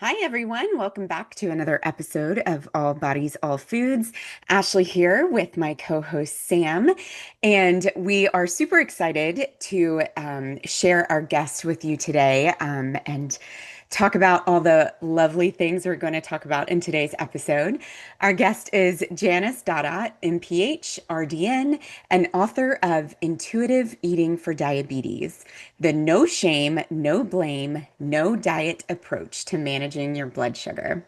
Hi, everyone. Welcome back to another episode of All Bodies, All Foods. Ashley here with my co-host Sam, and we are super excited to share our guest with you today and talk about all the lovely things we're going to talk about in today's episode. Our guest is Janice Dada, MPH, RDN, and author of Intuitive Eating for Diabetes, the no shame, no blame, no diet approach to managing your blood sugar.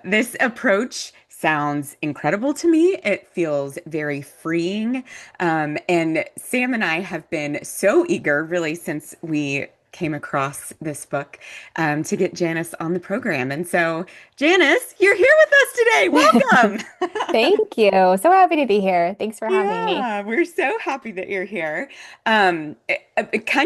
This approach sounds incredible to me. It feels very freeing. And Sam and I have been so eager, really, since we came across this book, to get Janice on the program. And so, Janice, you're here with us today. Welcome. Thank you. So happy to be here. Thanks for having me. Yeah, we're so happy that you're here. Kind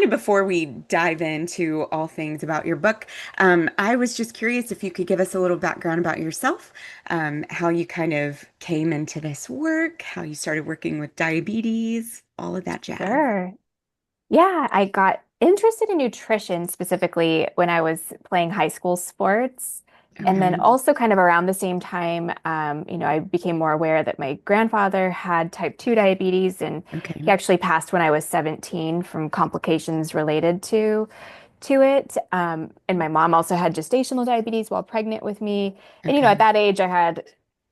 of before we dive into all things about your book, I was just curious if you could give us a little background about yourself, how you kind of came into this work, how you started working with diabetes, all of that jazz. Sure. Yeah, I got interested in nutrition specifically when I was playing high school sports. And then Okay. also kind of around the same time, I became more aware that my grandfather had type 2 diabetes, and he Okay. actually passed when I was 17 from complications related to it. And my mom also had gestational diabetes while pregnant with me. And, at Okay. that age, I had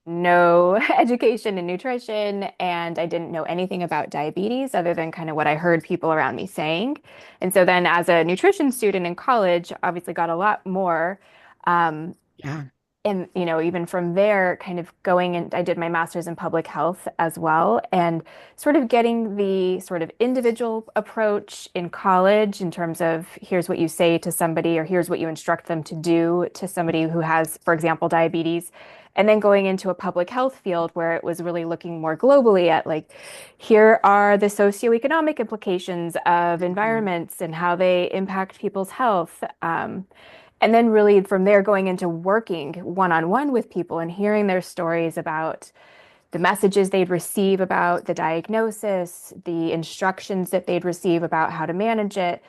no education in nutrition, and I didn't know anything about diabetes other than kind of what I heard people around me saying. And so then as a nutrition student in college, obviously got a lot more. Um, Yeah. and even from there, kind of going and I did my master's in public health as well, and sort of getting the sort of individual approach in college in terms of here's what you say to somebody, or here's what you instruct them to do to somebody who has, for example, diabetes. And then going into a public health field where it was really looking more globally at, like, here are the socioeconomic implications of Mhm. environments and how they impact people's health. And then really from there going into working one-on-one with people and hearing their stories about the messages they'd receive about the diagnosis, the instructions that they'd receive about how to manage it.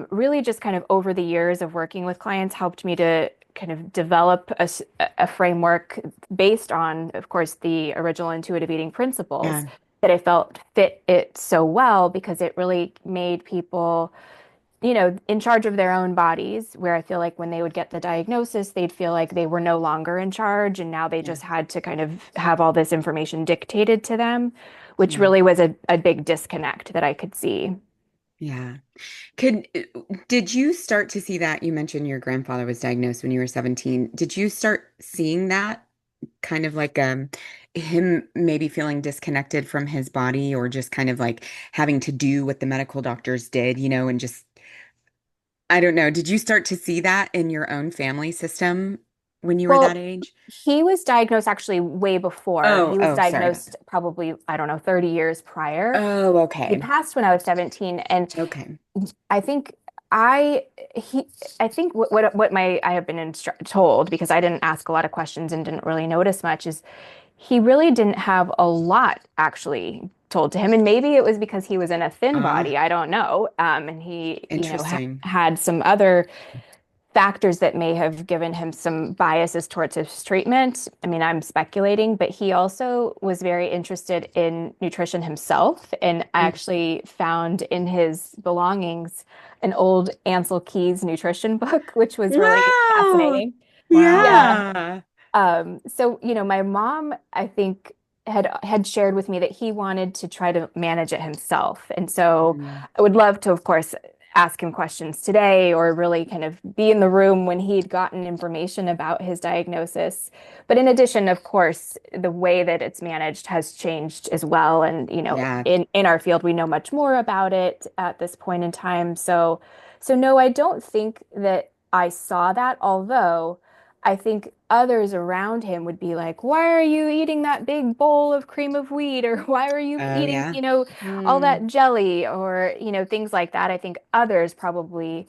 Really just kind of over the years of working with clients helped me to kind of develop a framework based on, of course, the original intuitive eating principles Yeah. that I felt fit it so well because it really made people in charge of their own bodies, where I feel like when they would get the diagnosis, they'd feel like they were no longer in charge, and now they Yeah. just had to kind of have all this information dictated to them, which Yeah. really was a big disconnect that I could see. Yeah. Could did you start to see that? You mentioned your grandfather was diagnosed when you were 17. Did you start seeing that kind of like him maybe feeling disconnected from his body or just kind of like having to do what the medical doctors did, and just I don't know. Did you start to see that in your own family system when you were that Well, age? he was diagnosed actually way before. Oh, He was oh, sorry about diagnosed that. probably, I don't know, 30 years prior. Oh, He okay. passed when I was 17, and Okay. I think I he I think what my I have been told, because I didn't ask a lot of questions and didn't really notice much, is he really didn't have a lot actually told to him, and maybe it was because he was in a thin Ah, body. I don't know. And he ha interesting. had some other factors that may have given him some biases towards his treatment. I mean, I'm speculating, but he also was very interested in nutrition himself. And I Mm. actually found in his belongings an old Ansel Keys nutrition book, which was really Wow. fascinating. Wow. Yeah. Yeah. So, my mom, I think, had shared with me that he wanted to try to manage it himself. And so Mm. I would love to, of course, ask him questions today, or really kind of be in the room when he'd gotten information about his diagnosis. But in addition, of course, the way that it's managed has changed as well. And, Yeah. in our field, we know much more about it at this point in time. So no, I don't think that I saw that, although I think others around him would be like, why are you eating that big bowl of cream of wheat? Or why are you Oh, eating, yeah. all Mm. that jelly? Or, things like that. I think others probably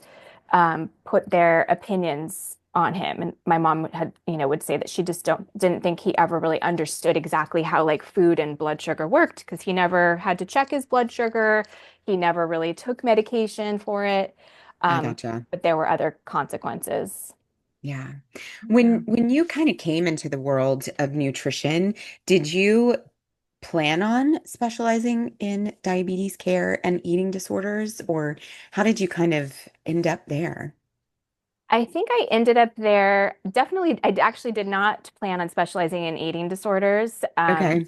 put their opinions on him. And my mom would say that she just didn't think he ever really understood exactly how, like, food and blood sugar worked, because he never had to check his blood sugar. He never really took medication for it. I Um, gotcha. but there were other consequences. Yeah. Yeah. When you kind of came into the world of nutrition, did you plan on specializing in diabetes care and eating disorders, or how did you kind of end up there? I think I ended up there. Definitely, I actually did not plan on specializing in eating disorders. Okay.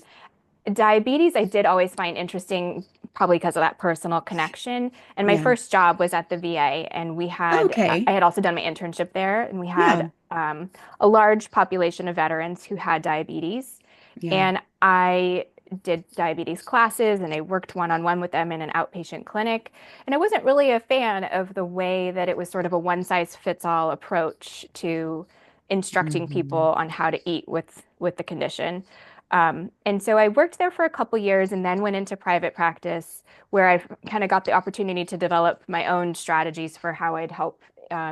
Diabetes, I did always find interesting, probably because of that personal connection. And my Yeah. first job was at the VA, and I Okay. had also done my internship there, and we had Yeah. a large population of veterans who had diabetes. Yeah. And I did diabetes classes and I worked one-on-one with them in an outpatient clinic. And I wasn't really a fan of the way that it was sort of a one-size-fits-all approach to instructing people Hmm. on how to eat with the condition. And so I worked there for a couple years and then went into private practice where I kind of got the opportunity to develop my own strategies for how I'd help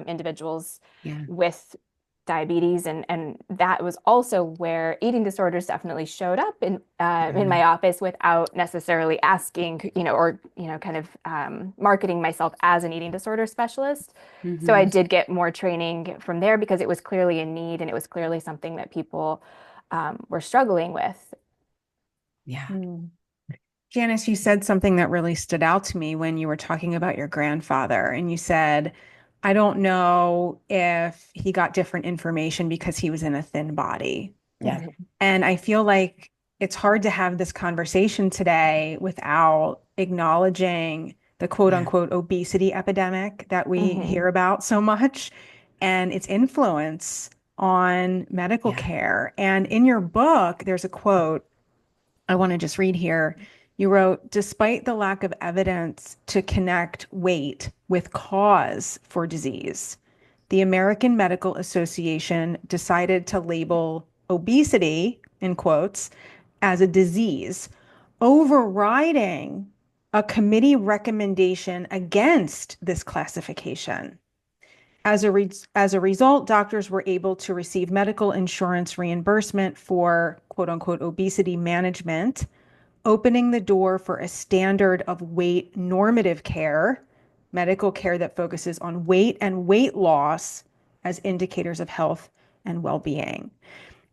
individuals Yeah. with diabetes, and that was also where eating disorders definitely showed up in Yeah. my office without necessarily asking, or kind of marketing myself as an eating disorder specialist. So I Hmm. did get more training from there because it was clearly a need and it was clearly something that people were struggling with. Yeah. Mm. Janice, you said something that really stood out to me when you were talking about your grandfather, and you said, I don't know if he got different information because he was in a thin body. Yeah. And I feel like it's hard to have this conversation today without acknowledging the quote Yeah. unquote obesity epidemic that we Hmm. hear about so much and its influence on medical Yeah. care. And in your book, there's a quote I want to just read here. You wrote, despite the lack of evidence to connect weight with cause for disease, the American Medical Association decided to label obesity, in quotes, as a disease, overriding a committee recommendation against this classification. As a result, doctors were able to receive medical insurance reimbursement for quote unquote obesity management, opening the door for a standard of weight normative care, medical care that focuses on weight and weight loss as indicators of health and well being.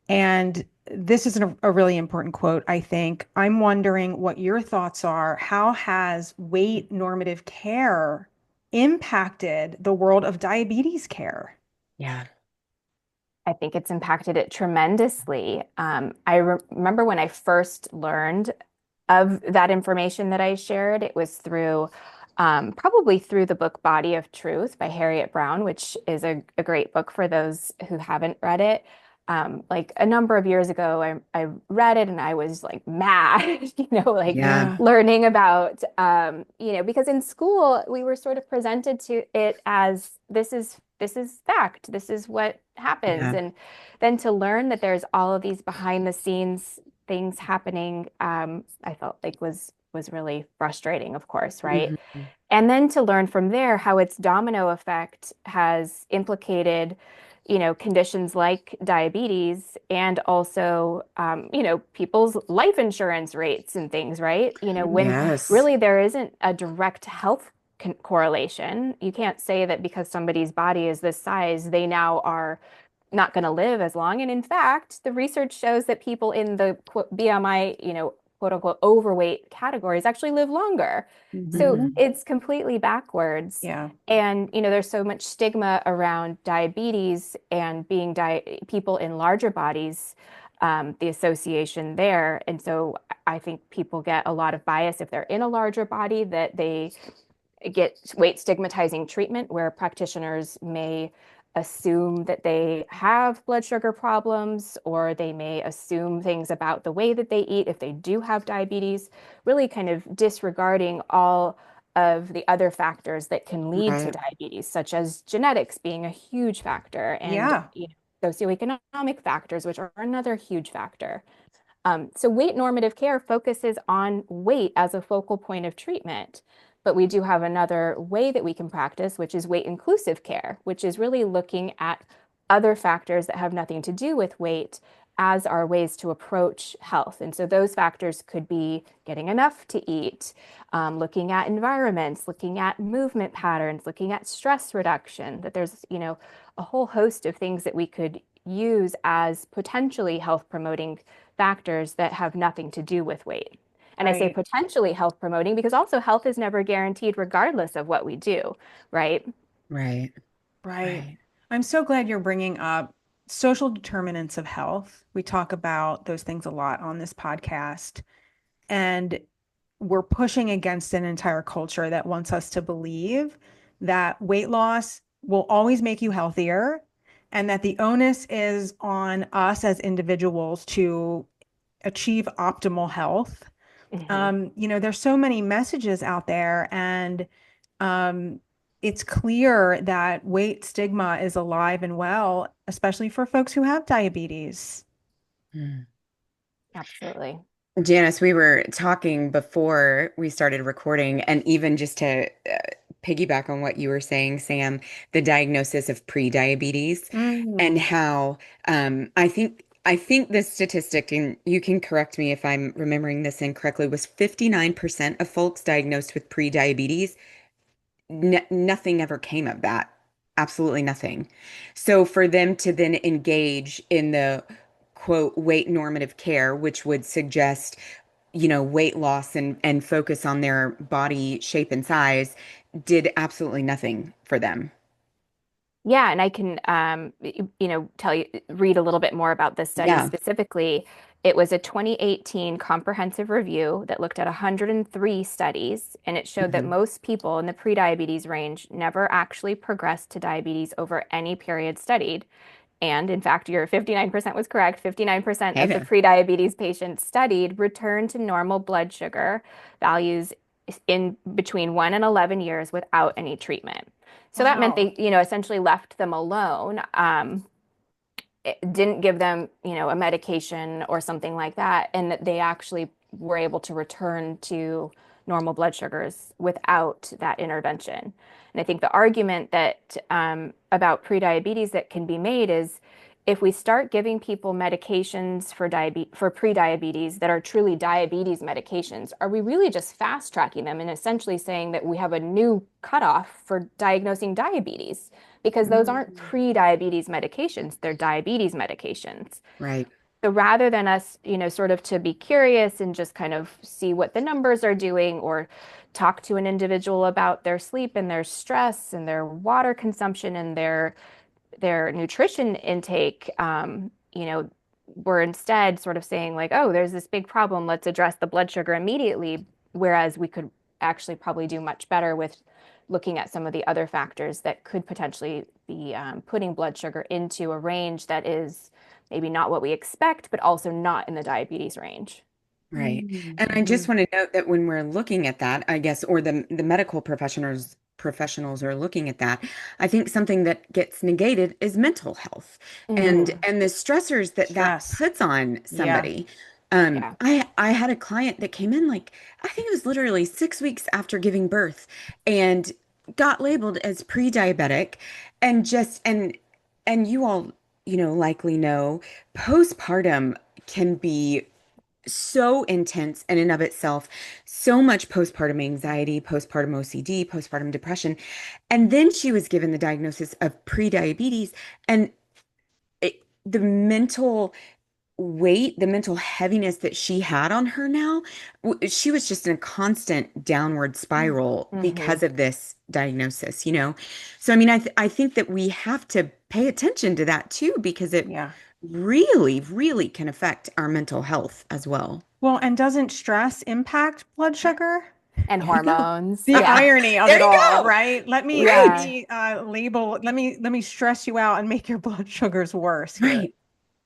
And this is a really important quote, I think. I'm wondering what your thoughts are. How has weight normative care impacted the world of diabetes care? Yeah. I think it's impacted it tremendously. I remember when I first learned of that information that I shared, it was probably through the book Body of Truth by Harriet Brown, which is a great book for those who haven't read it. Like a number of years ago, I read it and I was like mad, like Yeah. Yeah, learning about, because in school we were sort of presented to it as this is fact, this is what happens, Yeah. and then to learn that there's all of these behind the scenes things happening, I felt like was really frustrating, of course, right? Hmm. And then to learn from there how its domino effect has implicated, conditions like diabetes and also, people's life insurance rates and things, right? When yeah, Yes. really there isn't a direct health correlation. You can't say that because somebody's body is this size, they now are not going to live as long. And in fact, the research shows that people in the BMI, quote unquote, overweight categories actually live longer. So Hmm. it's completely backwards. yeah, And, there's so much stigma around diabetes and being people in larger bodies, the association there. And so I think people get a lot of bias if they're in a larger body, that they get weight stigmatizing treatment where practitioners may assume that they have blood sugar problems, or they may assume things about the way that they eat if they do have diabetes, really kind of disregarding all of the other factors that can lead to Right. diabetes, such as genetics being a huge factor, and yeah. socioeconomic factors, which are another huge factor. So weight normative care focuses on weight as a focal point of treatment. But we do have another way that we can practice, which is weight inclusive care, which is really looking at other factors that have nothing to do with weight as our ways to approach health. And so those factors could be getting enough to eat, looking at environments, looking at movement patterns, looking at stress reduction, that there's, a whole host of things that we could use as potentially health promoting factors that have nothing to do with weight. And I say Right. potentially health promoting because also health is never guaranteed regardless of what we do, right? Right. Right. Right. I'm so glad you're bringing up social determinants of health. We talk about those things a lot on this podcast. And we're pushing against an entire culture that wants us to believe that weight loss will always make you healthier and that the onus is on us as individuals to achieve optimal health. Hmm. There's so many messages out there, and um, it's clear that weight stigma is alive and well, especially for folks who have diabetes. Mm. Absolutely. Janice, we were talking before we started recording, and even just to piggyback on what you were saying, Sam, the diagnosis of pre-diabetes and Mm. how I think this statistic, and you can correct me if I'm remembering this incorrectly, was 59% of folks diagnosed with pre-diabetes. Nothing ever came of that. Absolutely nothing. So for them to then engage in the quote weight normative care, which would suggest, weight loss and focus on their body shape and size, did absolutely nothing for them. Yeah, and I can, read a little bit more about this study Yeah. specifically. It was a 2018 comprehensive review that looked at 103 studies, and it showed that Mhm. most people in the prediabetes range never actually progressed to diabetes over any period studied. And in fact, your 59% was correct. 59% Hey of the there. prediabetes patients studied returned to normal blood sugar values in between 1 and 11 years without any treatment. So that meant Wow. they, essentially left them alone. It didn't give them, a medication or something like that, and that they actually were able to return to normal blood sugars without that intervention. And I think the argument that about prediabetes that can be made is if we start giving people medications for prediabetes that are truly diabetes medications, are we really just fast tracking them and essentially saying that we have a new cutoff for diagnosing diabetes? Because those aren't Mm. pre-diabetes medications, they're diabetes medications. Right. So rather than us, sort of to be curious and just kind of see what the numbers are doing or talk to an individual about their sleep and their stress and their water consumption and their nutrition intake, we're instead sort of saying like, oh, there's this big problem, let's address the blood sugar immediately, whereas we could actually probably do much better with looking at some of the other factors that could potentially be putting blood sugar into a range that is maybe not what we expect, but also not in the diabetes range. Right. And I just Mm-hmm. want to note that when we're looking at that, I guess, or the medical professionals are looking at that, I think something that gets negated is mental health and Mm, and the stressors that that Stress. puts on Yeah. somebody. yeah. I had a client that came in like I think it was literally 6 weeks after giving birth and got labeled as pre-diabetic and and you all, likely know postpartum can be so intense in and of itself, so much postpartum anxiety, postpartum OCD, postpartum depression. And then she was given the diagnosis of pre-diabetes and the mental weight, the mental heaviness that she had on her now, she was just in a constant downward spiral Hmm. because of this diagnosis. So I mean, I think that we have to pay attention to that too because it Yeah. really, really can affect our mental health as well. Well, and doesn't stress impact blood sugar? And There we go. hormones. The Yeah. irony of There it you all, go. right? Let Right. Yeah. me label, let me stress you out and make your blood sugars worse here. Right.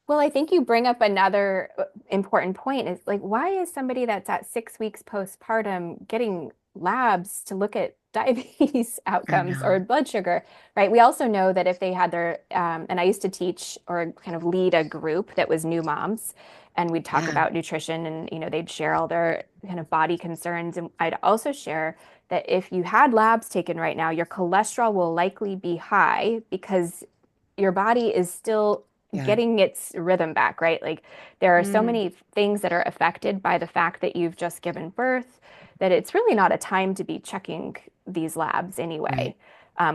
Well, I think you bring up another important point is like, why is somebody that's at 6 weeks postpartum getting labs to look at diabetes I outcomes or know. blood sugar, right? We also know that if they had their, and I used to teach or kind of lead a group that was new moms, and we'd talk Yeah. about nutrition and, they'd share all their kind of body concerns. And I'd also share that if you had labs taken right now, your cholesterol will likely be high because your body is still Yeah. getting its rhythm back, right? Like there are so Mm, many things that are affected by the fact that you've just given birth that it's really not a time to be checking these labs Right. anyway.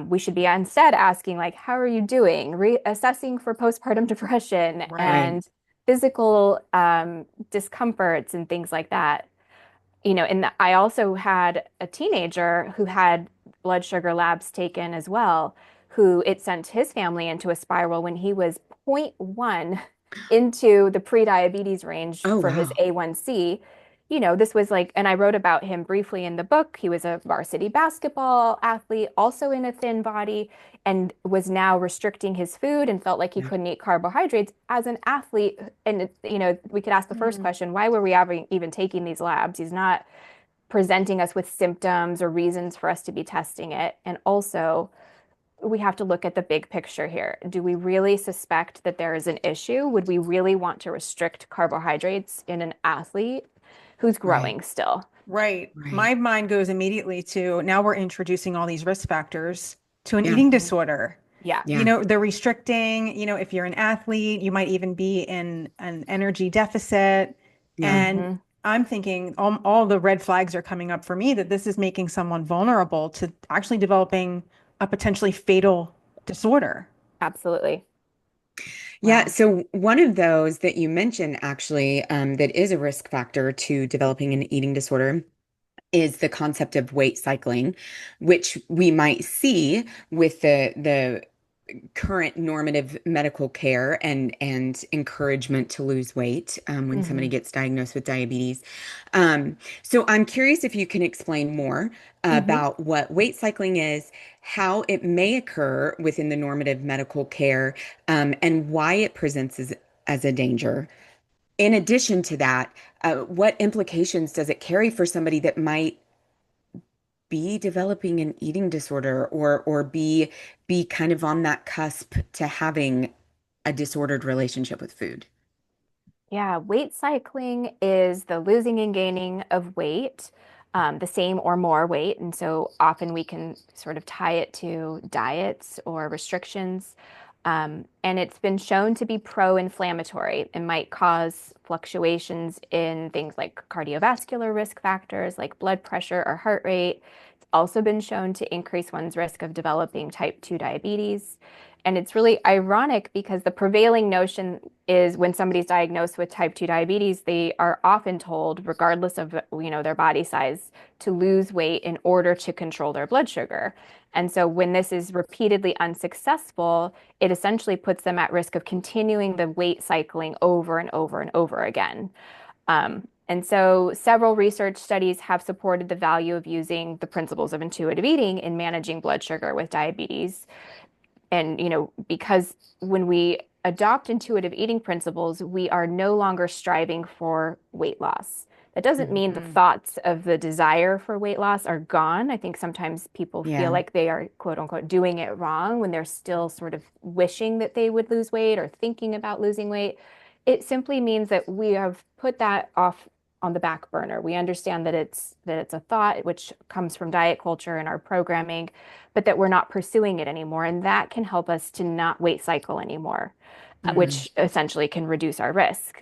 We should be instead asking, like, how are you doing? Reassessing for postpartum depression right. Right. and physical discomforts and things like that. And I also had a teenager who had blood sugar labs taken as well, who it sent his family into a spiral when he was zero point 0.1 into the pre-diabetes range Oh, for his wow. A1C. This was like, and I wrote about him briefly in the book. He was a varsity basketball athlete, also in a thin body, and was now restricting his food and felt like he Yeah. couldn't eat carbohydrates as an athlete. And, we could ask the first Mm, question, why were we ever even taking these labs? He's not presenting us with symptoms or reasons for us to be testing it. And also, we have to look at the big picture here. Do we really suspect that there is an issue? Would we really want to restrict carbohydrates in an athlete who's Right. growing still? right. Right. My mind goes immediately to now we're introducing all these risk factors to an Yeah. eating disorder. Yeah. You Yeah. know, they're restricting, if you're an athlete, you might even be in an energy deficit. Yeah. And Hmm. I'm thinking all the red flags are coming up for me that this is making someone vulnerable to actually developing a potentially fatal disorder. Absolutely. Yeah. Wow. So one of those that you mentioned actually, that is a risk factor to developing an eating disorder is the concept of weight cycling, which we might see with the current normative medical care and encouragement to lose weight when somebody Hmm. gets diagnosed with diabetes. So I'm curious if you can explain more Hmm. about what weight cycling is, how it may occur within the normative medical care, and why it presents as a danger. In addition to that, what implications does it carry for somebody that might be developing an eating disorder or be kind of on that cusp to having a disordered relationship with food? Yeah, weight cycling is the losing and gaining of weight, the same or more weight. And so often we can sort of tie it to diets or restrictions. And it's been shown to be pro-inflammatory and might cause fluctuations in things like cardiovascular risk factors like blood pressure or heart rate. It's also been shown to increase one's risk of developing type 2 diabetes. And it's really ironic because the prevailing notion is when somebody's diagnosed with type 2 diabetes, they are often told, regardless of, their body size, to lose weight in order to control their blood sugar. And so when this is repeatedly unsuccessful, it essentially puts them at risk of continuing the weight cycling over and over and over again. And so several research studies have supported the value of using the principles of intuitive eating in managing blood sugar with diabetes. And, because when we adopt intuitive eating principles, we are no longer striving for weight loss. That doesn't Mhm. mean the Mm, thoughts of the desire for weight loss are gone. I think sometimes people feel Yeah. like they are, quote unquote, doing it wrong when they're still sort of wishing that they would lose weight or thinking about losing weight. It simply means that we have put that off on the back burner. We understand that it's a thought which comes from diet culture and our programming, but that we're not pursuing it anymore. And that can help us to not weight cycle anymore, Mm. which essentially can reduce our risk.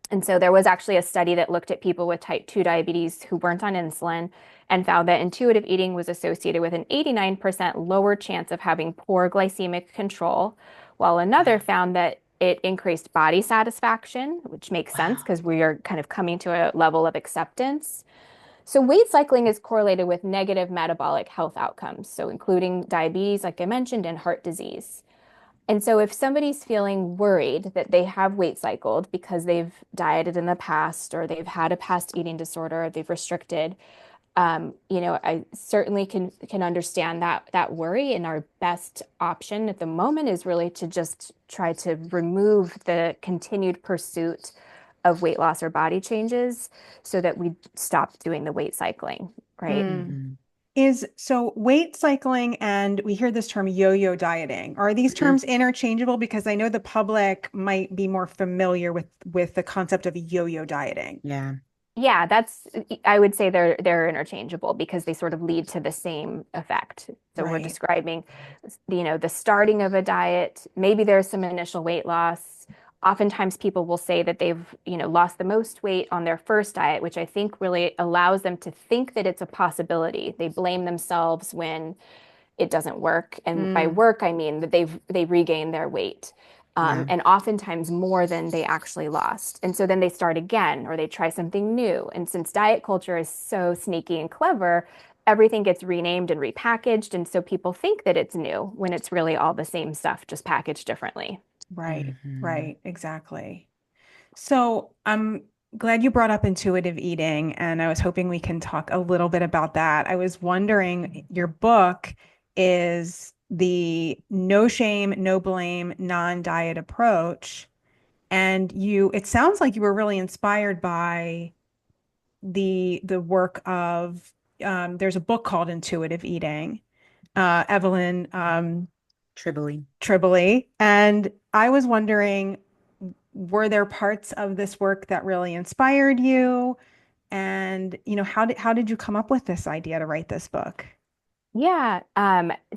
And so there was actually a study that looked at people with type 2 diabetes who weren't on insulin and found that intuitive eating was associated with an 89% lower chance of having poor glycemic control, while another Wow. found that it increased body satisfaction, which makes sense Wow. because we are kind of coming to a level of acceptance. So weight cycling is correlated with negative metabolic health outcomes, so including diabetes, like I mentioned, and heart disease. And so if somebody's feeling worried that they have weight cycled because they've dieted in the past or they've had a past eating disorder, or they've restricted, I certainly can understand that worry. And our best option at the moment is really to just try to remove the continued pursuit of weight loss or body changes so that we stop doing the weight cycling, right? mm. Mhm. So weight cycling and we hear this term yo-yo dieting. Are these Mhm. terms interchangeable? Because I know the public might be more familiar with the concept of yo-yo dieting. Yeah. Yeah, I would say they're interchangeable because they sort of lead to the same effect. So we're Right. describing, the starting of a diet. Maybe there's some initial weight loss. Oftentimes people will say that they've, lost the most weight on their first diet, which I think really allows them to think that it's a possibility. They blame themselves when it doesn't work. And by Mm, work, I mean that they regain their weight. Yeah. And oftentimes more than they actually lost. And so then they start again or they try something new. And since diet culture is so sneaky and clever, everything gets renamed and repackaged. And so people think that it's new when it's really all the same stuff, just packaged differently. right. Hmm. Right. Exactly. So I'm glad you brought up intuitive eating, and I was hoping we can talk a little bit about that. I was wondering, your book is the no shame, no blame, non-diet approach. And it sounds like you were really inspired by the work of there's a book called Intuitive Eating, Evelyn Tribole. Tribole. And I was wondering, were there parts of this work that really inspired you? And, how did you come up with this idea to write this book? Yeah.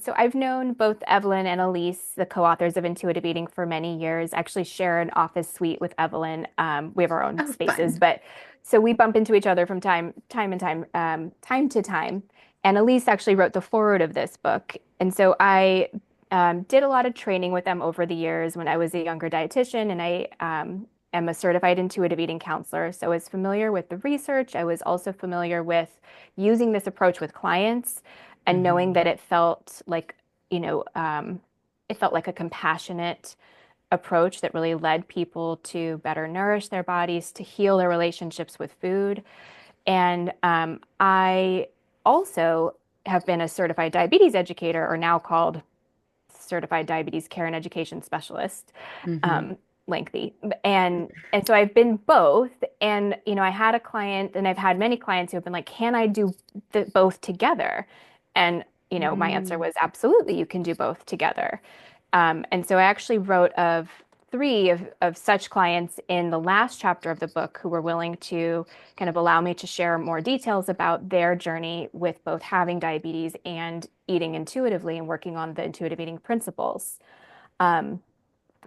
So I've known both Evelyn and Elyse, the co-authors of Intuitive Eating, for many years. Actually share an office suite with Evelyn. We have our own Oh, spaces, fun. but so we bump into each other from time to time. And Elyse actually wrote the foreword of this book. And so I did a lot of training with them over the years when I was a younger dietitian, and I am a certified intuitive eating counselor. So I was familiar with the research. I was also familiar with using this approach with clients and knowing Hmm. that you know, um, it felt like a compassionate approach that really led people to better nourish their bodies, to heal their relationships with food. And I also have been a certified diabetes educator, or now called certified diabetes care and education specialist. Hmm. Um, Lengthy. And so I've been both. And I had a client, and I've had many clients who have been like, "Can I do both together?" And my answer Mm. was absolutely, you can do both together. And so I actually wrote of three of such clients in the last chapter of the book who were willing to kind of allow me to share more details about their journey with both having diabetes and eating intuitively and working on the intuitive eating principles. Um,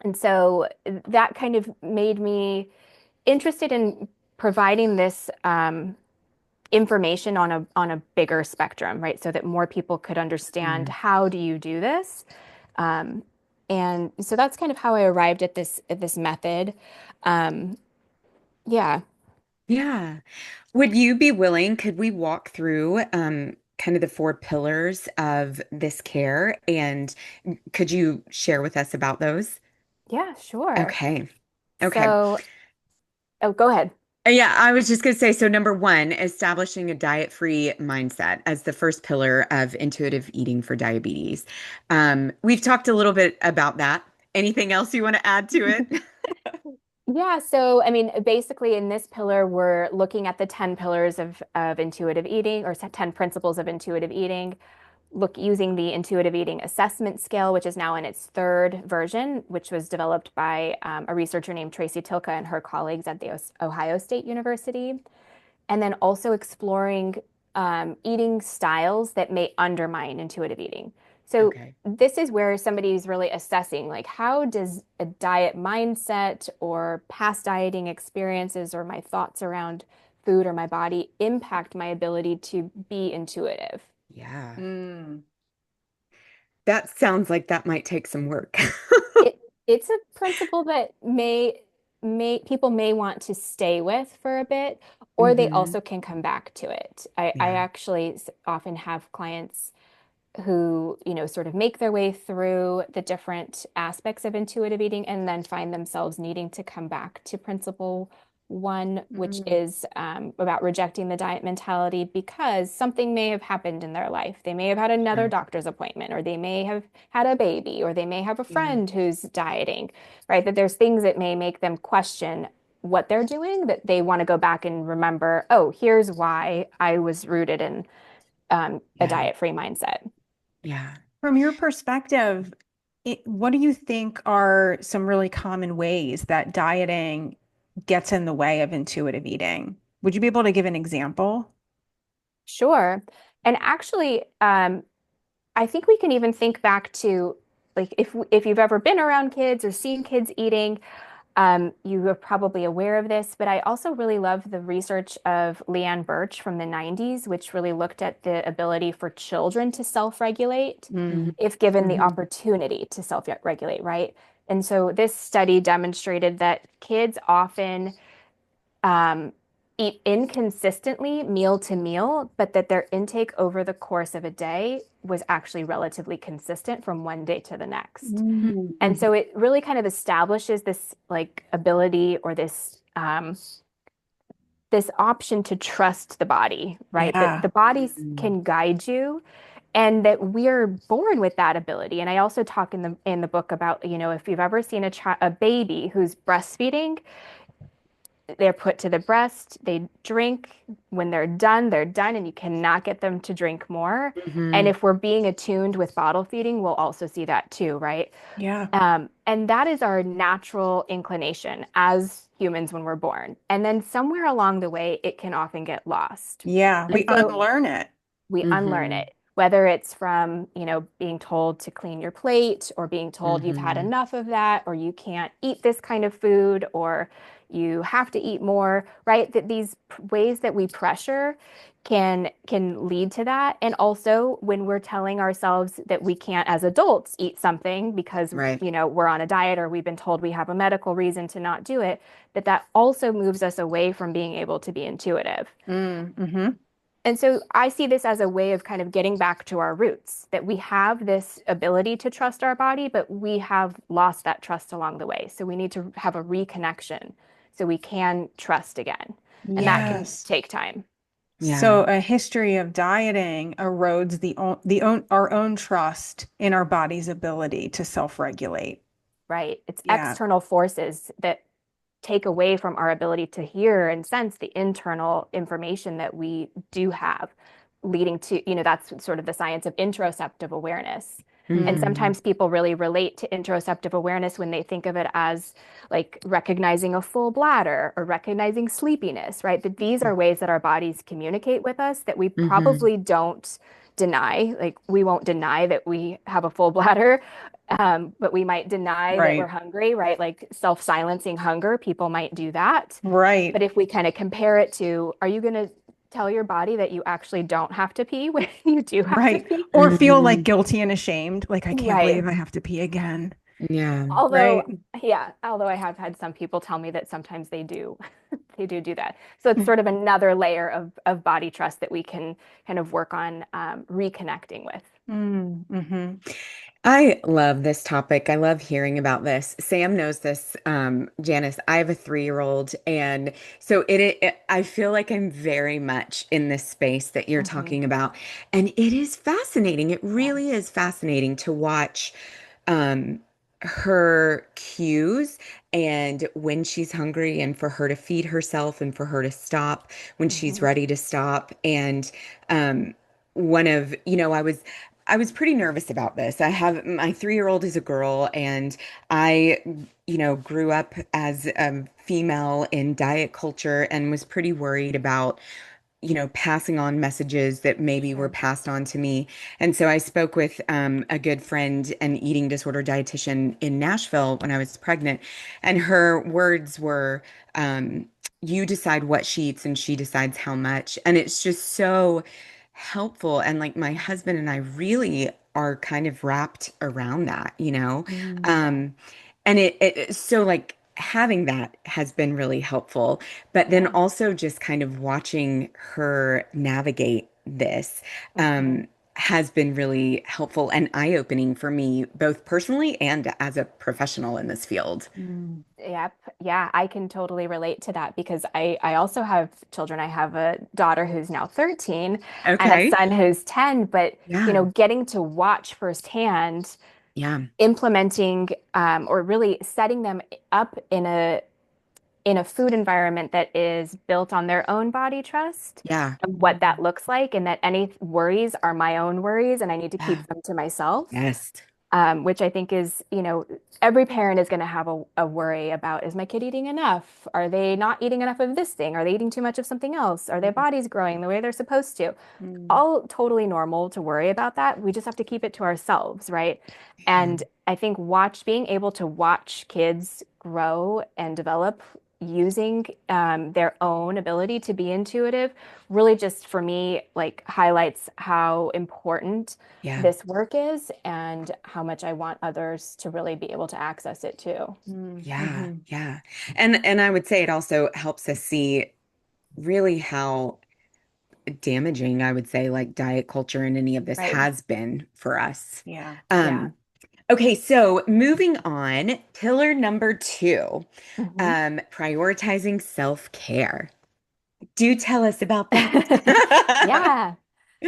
and so that kind of made me interested in providing this information on a bigger spectrum, right? So that more people could understand, Hmm. how do you do this? Um, and so that's kind of how I arrived at this method. Um, yeah, Yeah. Would you be willing, could we walk through kind of the four pillars of this care, and could you share with us about those? yeah, sure. Okay. Okay. So, oh, go ahead. Yeah, I was just going to say, so number one, establishing a diet-free mindset as the first pillar of intuitive eating for diabetes. We've talked a little bit about that. Anything else you want to add to it? Yeah, so I mean, basically in this pillar, we're looking at the 10 pillars of intuitive eating, or 10 principles of intuitive eating. Look, using the intuitive eating assessment scale, which is now in its third version, which was developed by a researcher named Tracy Tilka and her colleagues at the Ohio State University. And then also exploring eating styles that may undermine intuitive eating. So Okay. this is where somebody's really assessing, like, how does a diet mindset or past dieting experiences or my thoughts around food or my body impact my ability to be intuitive? Yeah. Mm. That sounds like that might take some work. it it's a principle that may people may want to stay with for a bit, or they Hmm. also can come back to it. I Yeah. actually often have clients who, sort of make their way through the different aspects of intuitive eating and then find themselves needing to come back to principle one, which Mm. is about rejecting the diet mentality because something may have happened in their life. They may have had another Sure. doctor's appointment, or they may have had a baby, or they may have a Yeah. friend who's dieting, right? That there's things that may make them question what they're doing, that they want to go back and remember, oh, here's why I was rooted in a Yeah. diet-free mindset. Yeah. From your perspective, what do you think are some really common ways that dieting gets in the way of intuitive eating? Would you be able to give an example? Sure. And actually, I think we can even think back to like if you've ever been around kids or seen kids eating, you are probably aware of this, but I also really love the research of Leanne Birch from the 90s, which really looked at the ability for children to self-regulate Mm. if given the Mhm. opportunity to self-regulate, right? And so this study demonstrated that kids often um, eat inconsistently meal to meal, but that their intake over the course of a day was actually relatively consistent from one day to the next. And Mhm. so it really kind of establishes this like ability or this option to trust the body, right? That Yeah. the bodies Mhm. can guide you and that we're born with that ability. And I also talk in the book about, if you've ever seen a baby who's breastfeeding, they're put to the breast, they drink. When they're done, and you cannot get them to drink more. And Mhm. if we're being attuned with bottle feeding, we'll also see that too, right? Yeah. And that is our natural inclination as humans when we're born. And then somewhere along the way, it can often get lost. Yeah. And We so unlearn it. we unlearn Mhm. it, whether it's from, being told to clean your plate or being told you've had Mhm. enough of that or you can't eat this kind of food or you have to eat more, right? That these ways that we pressure can lead to that. And also when we're telling ourselves that we can't as adults eat something because, Right. we're on a diet or we've been told we have a medical reason to not do it, that also moves us away from being able to be intuitive. Mm-hmm. And so I see this as a way of kind of getting back to our roots, that we have this ability to trust our body, but we have lost that trust along the way. So we need to have a reconnection so we can trust again. And that can Yes. take time, Yeah. So a history of dieting erodes our own trust in our body's ability to self-regulate. right? It's Yeah. external forces that take away from our ability to hear and sense the internal information that we do have, leading to, that's sort of the science of interoceptive awareness. And Mm. Mhm. sometimes people really relate to interoceptive awareness when they think of it as like recognizing a full bladder or recognizing sleepiness, right? That these are ways that our bodies communicate with us that we Mhm. probably don't deny. Like we won't deny that we have a full bladder, but we might deny that we're Right. hungry, right? Like self-silencing hunger, people might do that. Right. But if we kind of compare it to, are you going to tell your body that you actually don't have to pee when you do have to Right. pee? Or feel like Mhm. guilty and ashamed, like I can't Right. believe I have to pee again. Yeah. Although, Right. yeah, although I have had some people tell me that sometimes they do, they do that. So it's sort of another layer of body trust that we can kind of work on reconnecting with. Mm-hmm. I love this topic. I love hearing about this. Sam knows this, Janice. I have a 3-year-old, and so I feel like I'm very much in this space that you're Hmm. talking about, and it is fascinating. It Yeah. really is fascinating to watch um, her cues and when she's hungry, and for her to feed herself, and for her to stop when she's Hmm. ready to stop. And um, one of, I was pretty nervous about this. I have my 3-year-old is a girl, and I, grew up as a female in diet culture and was pretty worried about, passing on messages that maybe were Sure. passed on to me. And so I spoke with a good friend, an eating disorder dietitian in Nashville when I was pregnant, and her words were, you decide what she eats and she decides how much. And it's just so helpful. And like my husband and I really are kind of wrapped around that, you know? Mm. Yeah. Um, and so like having that has been really helpful. But then Yeah. also just kind of watching her navigate this Hmm. has been really helpful and eye-opening for me, both personally and as a professional in this field. Mm. Yep. Yeah, I can totally relate to that because I also have children. I have a daughter who's now 13 and a Okay. son who's 10, but Yeah. getting to watch firsthand Yeah. implementing or really setting them up in a food environment that is built on their own body trust Yeah. and what that looks like, and that any worries are my own worries and I need to Yeah. keep them to myself. Yes. which I think is, every parent is going to have a worry about, is my kid eating enough? Are they not eating enough of this thing? Are they eating too much of something else? Are their bodies growing the way they're supposed to? Mm. All totally normal to worry about that. We just have to keep it to ourselves, right? Yeah. And I think being able to watch kids grow and develop using their own ability to be intuitive really just for me like highlights how important Yeah. this work is and how much I want others to really be able to access it too. Yeah. Mm-hmm. Yeah. And I would say it also helps us see really how damaging, I would say, like diet culture and any of this Right. has been for us. Yeah. Yeah. Um, okay, so moving on, pillar number two, Mhm. prioritizing self-care. Do tell us about that. Yeah.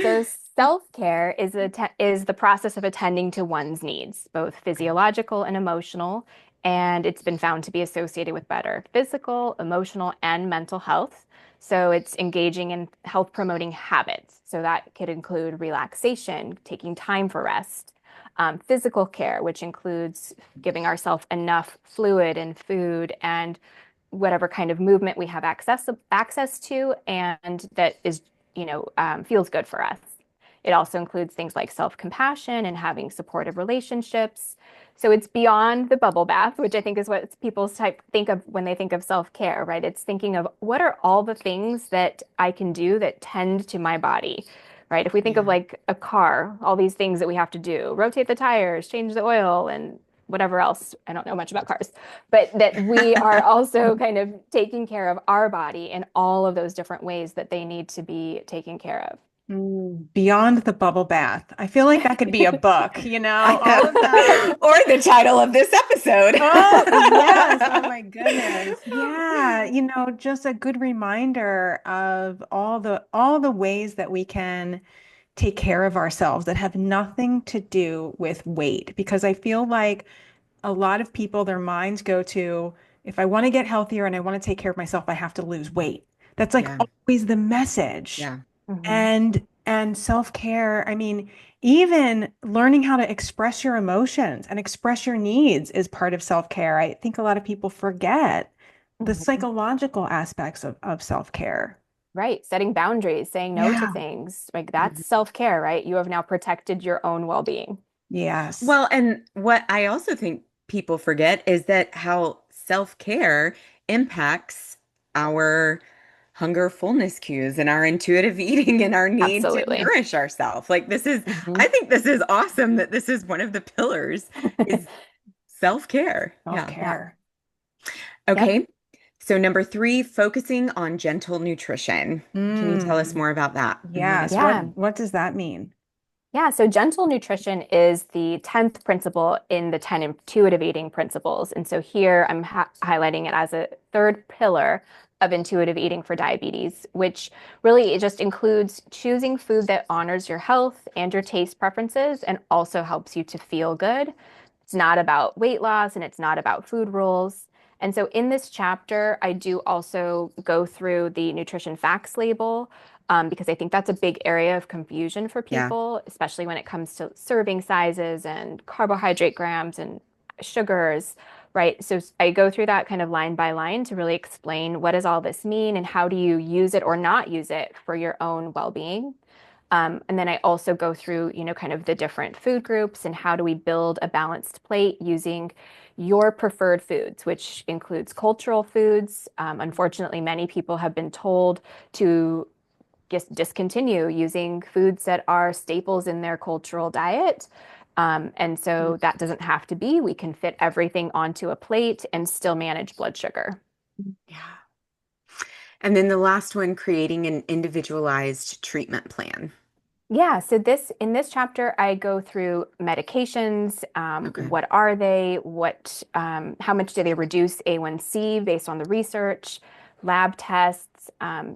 So self-care is the process of attending to one's needs, both Okay. physiological and emotional, and it's been found to be associated with better physical, emotional, and mental health. So it's engaging in health promoting habits. So that could include relaxation, taking time for rest, physical care, which includes giving ourselves enough fluid and food and whatever kind of movement we have access to and that is feels good for us. It also includes things like self-compassion and having supportive relationships. So it's beyond the bubble bath, which I think is what people type think of when they think of self-care, right? It's thinking of what are all the things that I can do that tend to my body, right? If we think of Yeah. like a car, all these things that we have to do, rotate the tires, change the oil, and whatever else. I don't know much about cars, but that we are also kind of taking care of our body in all of those different ways that they need to be taken care of. Beyond the bubble bath. I feel like that could be a book, I all of know. the. Or the title of this episode. Oh, yes. Oh my goodness. Yeah, just a good reminder of all the ways that we can take care of ourselves that have nothing to do with weight. Because I feel like a lot of people, their minds go to, if I want to get healthier and I want to take care of myself, I have to lose weight. That's like Yeah. always the message. Yeah. Mhm. And self-care, I mean, even learning how to express your emotions and express your needs is part of self-care. I think a lot of people forget the Mhm. psychological aspects of self-care. Right. Setting boundaries, saying no to Yeah. things. Like that's Mhm. self-care, right? You have now protected your own well-being. Yes. Well, and what I also think people forget is that how self-care impacts our hunger fullness cues and our intuitive eating and our need to Absolutely. nourish ourselves. Like this is, Mhm. I think this is awesome that this is one of the pillars is self-care. Yeah. Yeah. Self-care. Yep. Okay. So number three, focusing on gentle nutrition. Can you tell us Mm, more about that and what does yes. that What Yeah. mean? what does that mean? Yeah, so gentle nutrition is the 10th principle in the 10 intuitive eating principles. And so here I'm highlighting it as a third pillar of intuitive eating for diabetes, which really it just includes choosing food that honors your health and your taste preferences and also helps you to feel good. It's not about weight loss and it's not about food rules. And so in this chapter, I do also go through the nutrition facts label because I think that's a big area of confusion for Yeah. people, especially when it comes to serving sizes and carbohydrate grams and sugars, right? So I go through that kind of line by line to really explain what does all this mean and how do you use it or not use it for your own well-being. And then I also go through, kind of the different food groups and how do we build a balanced plate using your preferred foods, which includes cultural foods. Unfortunately, many people have been told to just discontinue using foods that are staples in their cultural diet. And so that doesn't have to be. We can fit everything onto a plate and still manage blood sugar. Yeah. And then the last one, creating an individualized treatment plan. Yeah, so in this chapter, I go through medications. Okay. What are they? How much do they reduce A1C based on the research? Lab tests,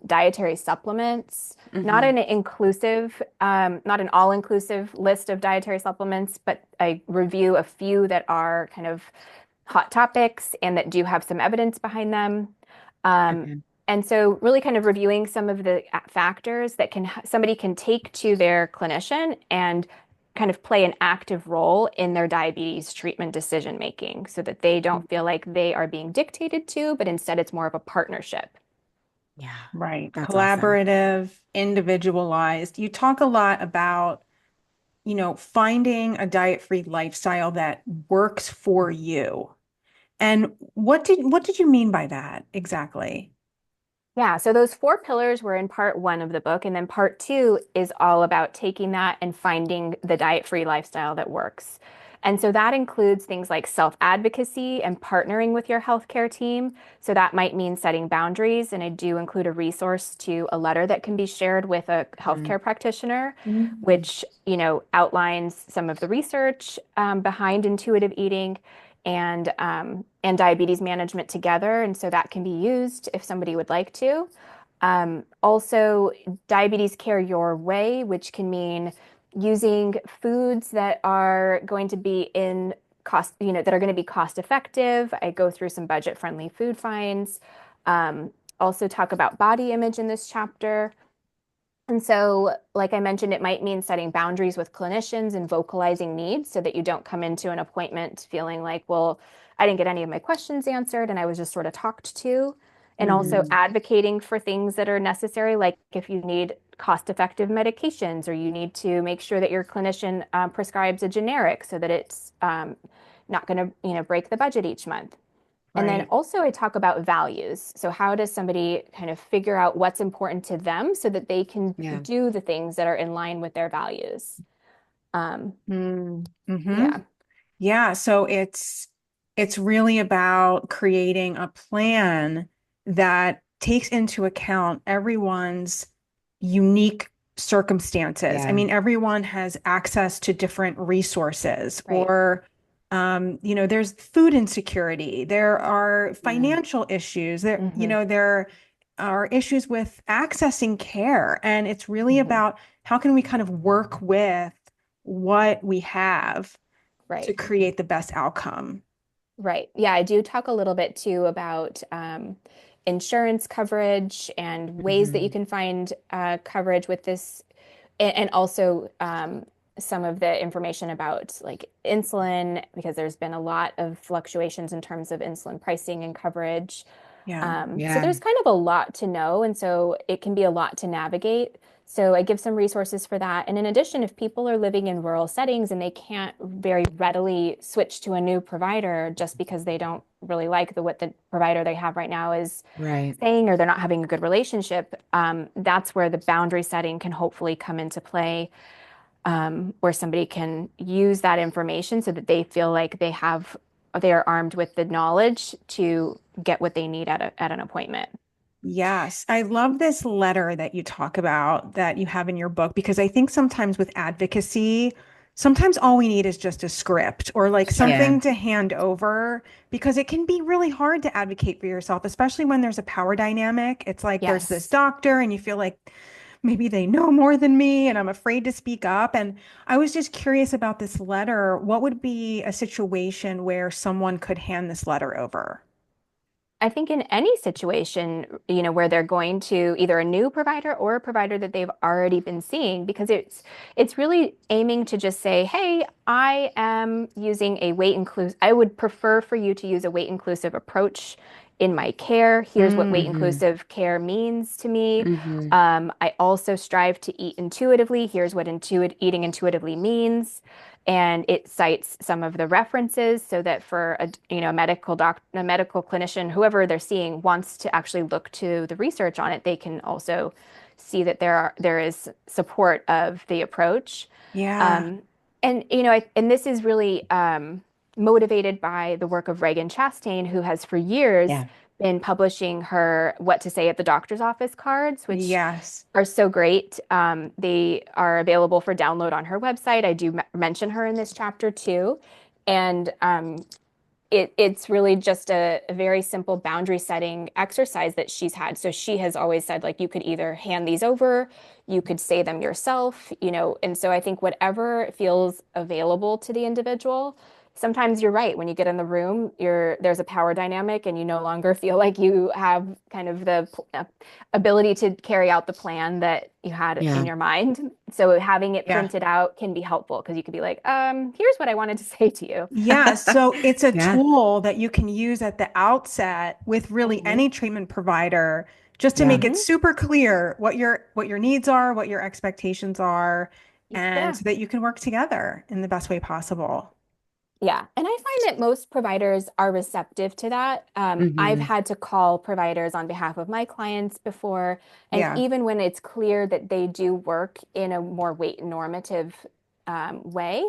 dietary supplements. Hmm. Not an all-inclusive list of dietary supplements, but I review a few that are kind of hot topics and that do have some evidence behind them. Um, Okay. and so really kind of reviewing some of the factors that somebody can take to their clinician and kind of play an active role in their diabetes treatment decision making so that they don't feel like they are being dictated to, but instead it's more of a partnership. Yeah, Right. that's awesome. Collaborative, individualized. You talk a lot about, finding a diet-free lifestyle that works for you. And what did you mean by that exactly? Yeah, so those four pillars were in part one of the book, and then part two is all about taking that and finding the diet-free lifestyle that works. And so that includes things like self-advocacy and partnering with your healthcare team. So that might mean setting boundaries, and I do include a resource to a letter that can be shared with a Mm. healthcare practitioner, Mhm. which, outlines some of the research behind intuitive eating and diabetes management together. And so that can be used if somebody would like to. Also, diabetes care your way, which can mean using foods that are going to be in cost, that are going to be cost effective. I go through some budget friendly food finds. Um, Also talk about body image in this chapter. And so, like I mentioned, it might mean setting boundaries with clinicians and vocalizing needs so that you don't come into an appointment feeling like, well, I didn't get any of my questions answered and I was just sort of talked to. And also Mhm. advocating for things that are necessary, like if you need cost-effective medications or you need to make sure that your clinician prescribes a generic so that it's not going to, break the budget each month. And then Right. also I talk about values. So how does somebody kind of figure out what's important to them so that they can Yeah. do the things that are in line with their values? Um, Mm-hmm. yeah, Yeah, so it's really about creating a plan that takes into account everyone's unique circumstances. I Yeah. mean, everyone has access to different resources, right. or there's food insecurity, there are Yeah. financial issues, Hmm. there are issues with accessing care, and it's really Hmm. about how can we kind of work with what we have to Right. create the best outcome. Right. Yeah, I do talk a little bit too about insurance coverage and ways that you Mhm. can find coverage with this, and also some of the information about like insulin, because there's been a lot of fluctuations in terms of insulin pricing and coverage. Yeah. So Yeah. there's kind of a lot to know, and so it can be a lot to navigate. So I give some resources for that. And in addition, if people are living in rural settings and they can't very readily switch to a new provider just because they don't really like what the provider they have right now is Right. saying, or they're not having a good relationship, that's where the boundary setting can hopefully come into play, where somebody can use that information so that they feel like they are armed with the knowledge to get what they need at an appointment. Yes. I love this letter that you talk about that you have in your book, because I think sometimes with advocacy, sometimes all we need is just a script or like Sure. something Yeah. to hand over, because it can be really hard to advocate for yourself, especially when there's a power dynamic. It's like there's this Yes. doctor and you feel like maybe they know more than me and I'm afraid to speak up. And I was just curious about this letter. What would be a situation where someone could hand this letter over? I think in any situation, where they're going to either a new provider or a provider that they've already been seeing, because it's really aiming to just say, "Hey, I am using a weight inclusive. I would prefer for you to use a weight inclusive approach in my care. Here's what weight Mhm. inclusive care means to me. Mhm. I also strive to eat intuitively. Here's what eating intuitively means." And it cites some of the references so that for a medical clinician, whoever they're seeing wants to actually look to the research on it, they can also see that there is support of the approach. Yeah. Um, and and this is really motivated by the work of Reagan Chastain, who has for years Yeah. been publishing her "What to Say at the Doctor's Office" cards, which Yes. are so great. They are available for download on her website. I do mention her in this chapter too. And it's really just a very simple boundary setting exercise that she's had. So she has always said, like, you could either hand these over, you could say them yourself, and so I think whatever feels available to the individual, sometimes you're right. When you get in the room, there's a power dynamic and you no longer feel like you have kind of the ability to carry out the plan that you had in Yeah. your mind. So having it Yeah. printed out can be helpful because you could be like, here's what I wanted to say to you. Yeah, so it's a Yeah. tool that you can use at the outset with really Mhm. any treatment provider just to Yeah. make it Mhm. super clear what your needs are, what your expectations are, and Yeah. so that you can work together in the best way possible. Yeah. And I find that most providers are receptive to that. I've Hmm. had to call providers on behalf of my clients before. And Yeah. even when it's clear that they do work in a more weight normative way,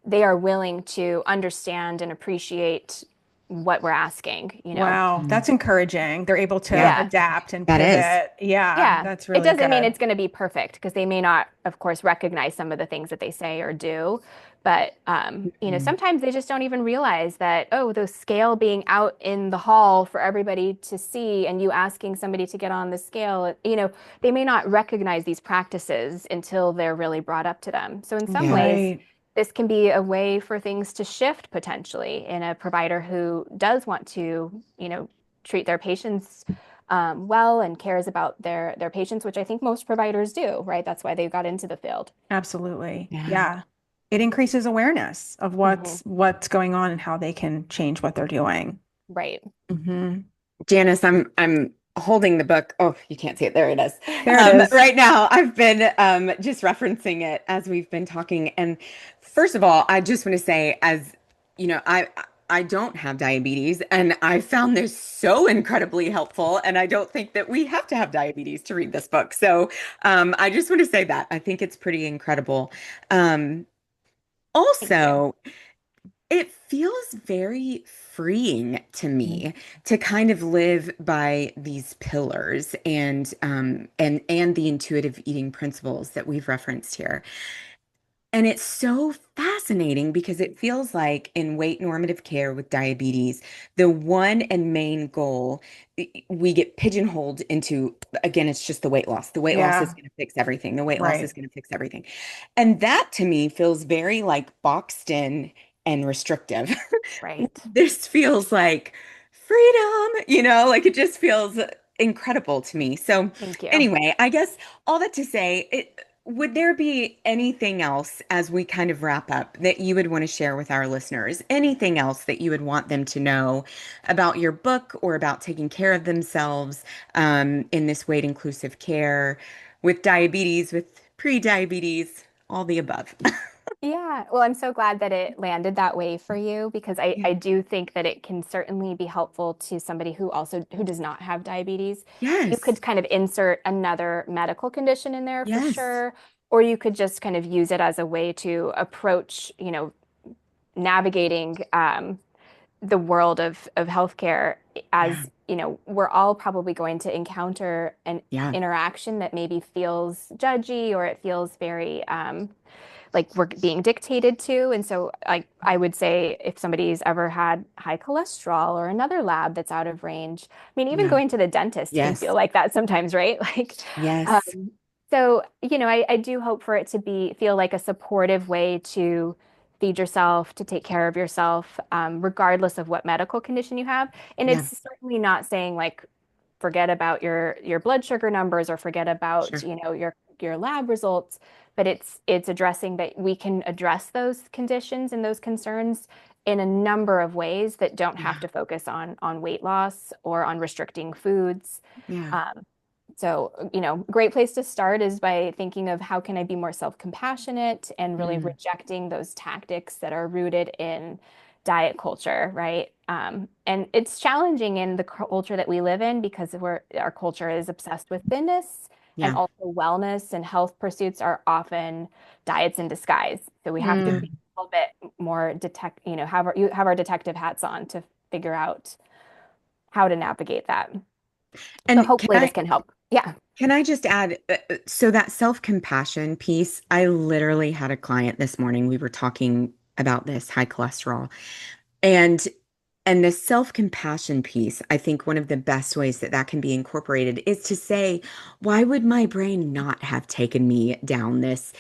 they are willing to understand and appreciate what we're asking, you know? Wow, that's encouraging. They're able to Yeah, Yeah. adapt and that is. pivot. Yeah, Yeah. that's It really doesn't mean good. it's going to be perfect because they may not, of course, recognize some of the things that they say or do. But Mhm. sometimes they just don't even realize that, oh, the scale being out in the hall for everybody to see and you asking somebody to get on the scale, they may not recognize these practices until they're really brought up to them. So in some Yeah. ways, Right. this can be a way for things to shift potentially in a provider who does want to, treat their patients well and cares about their patients, which I think most providers do, right? That's why they got into the field. Absolutely. Yeah. Yeah. It increases awareness of Hmm. what's going on and how they can change what they're doing. Right. Hmm. Janice, I'm holding the book. Oh, you can't see it. There it is. There it is. Right now, I've been just referencing it as we've been talking. And first of all, I just want to say, as you know, I don't have diabetes, and I found this so incredibly helpful. And I don't think that we have to have diabetes to read this book. So I just want to say that I think it's pretty incredible. Um, Thank you. Also, it feels very freeing to me to kind of live by these pillars and the intuitive eating principles that we've referenced here. And it's so fascinating because it feels like in weight normative care with diabetes, the one and main goal, we get pigeonholed into, again, it's just the weight loss. The weight loss is Yeah. going to fix everything. The weight loss is Right. going to fix everything. And that to me feels very like boxed in and restrictive. Right. This feels like freedom, like it just feels incredible to me. So, Thank you. anyway, I guess all that to say, would there be anything else as we kind of wrap up that you would want to share with our listeners? Anything else that you would want them to know about your book or about taking care of themselves in this weight inclusive care with diabetes, with pre-diabetes, all the above? Yeah. Well, I'm so glad that it landed that way for you because I, Yeah. I do think that it can certainly be helpful to somebody who does not have diabetes. You Yes. could kind of insert another medical condition in there for Yes. sure, or you could just kind of use it as a way to approach, navigating the world of healthcare Yeah. as, we're all probably going to encounter an Yeah. interaction that maybe feels judgy or it feels very like we're being dictated to. And so I would say if somebody's ever had high cholesterol or another lab that's out of range, I mean, even Yeah. going to the dentist can feel Yes. like that sometimes, right? Like, Yes. um, so, I do hope for it to feel like a supportive way to feed yourself, to take care of yourself, regardless of what medical condition you have. And Yeah. it's certainly not saying like forget about your blood sugar numbers or forget about, Sure. your lab results, but it's addressing that we can address those conditions and those concerns in a number of ways that don't have Yeah. to focus on weight loss or on restricting foods. Yeah. Um, so, great place to start is by thinking of how can I be more self-compassionate and really Mm. rejecting those tactics that are rooted in diet culture, right? And it's challenging in the culture that we live in because our culture is obsessed with thinness and Yeah. also wellness and health pursuits are often diets in disguise. So we have to Yeah. Mm. be a little bit more have our detective hats on to figure out how to navigate that. So And hopefully this can help. Yeah. can I just add, so that self-compassion piece, I literally had a client this morning. We were talking about this high cholesterol. And And the self-compassion piece, I think one of the best ways that that can be incorporated is to say, why would my brain not have taken me down this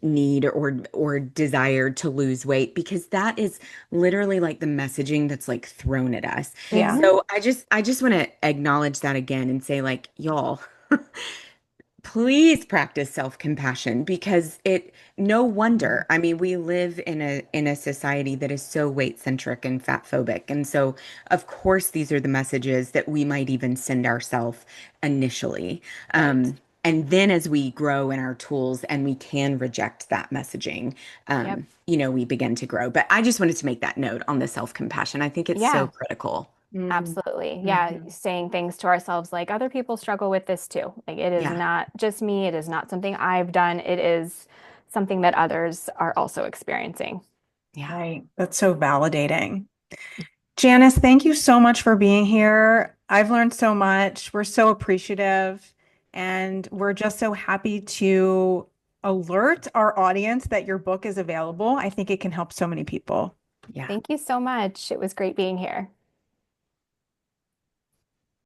need or desire to lose weight? Because that is literally like the messaging that's like thrown at us. Yeah. Mhm. So I just want to acknowledge that again and say like, y'all, please practice self-compassion because it no wonder. I mean, we live in a society that is so weight-centric and fat-phobic. And so, of course, these are the messages that we might even send ourselves initially. Right. And then as we grow in our tools and we can reject that messaging, Yep. we begin to grow. But I just wanted to make that note on the self-compassion. I think it's so Yeah. critical. Mhm. Absolutely. Yeah. Mhm. Saying things to ourselves like other people struggle with this too. Like it is Yeah. not just me. It is not something I've done. It is something that others are also experiencing. Yeah. Right. That's so validating. Janice, thank you so much for being here. I've learned so much. We're so appreciative, and we're just so happy to alert our audience that your book is available. I think it can help so many people. Yeah. Thank you so much. It was great being here.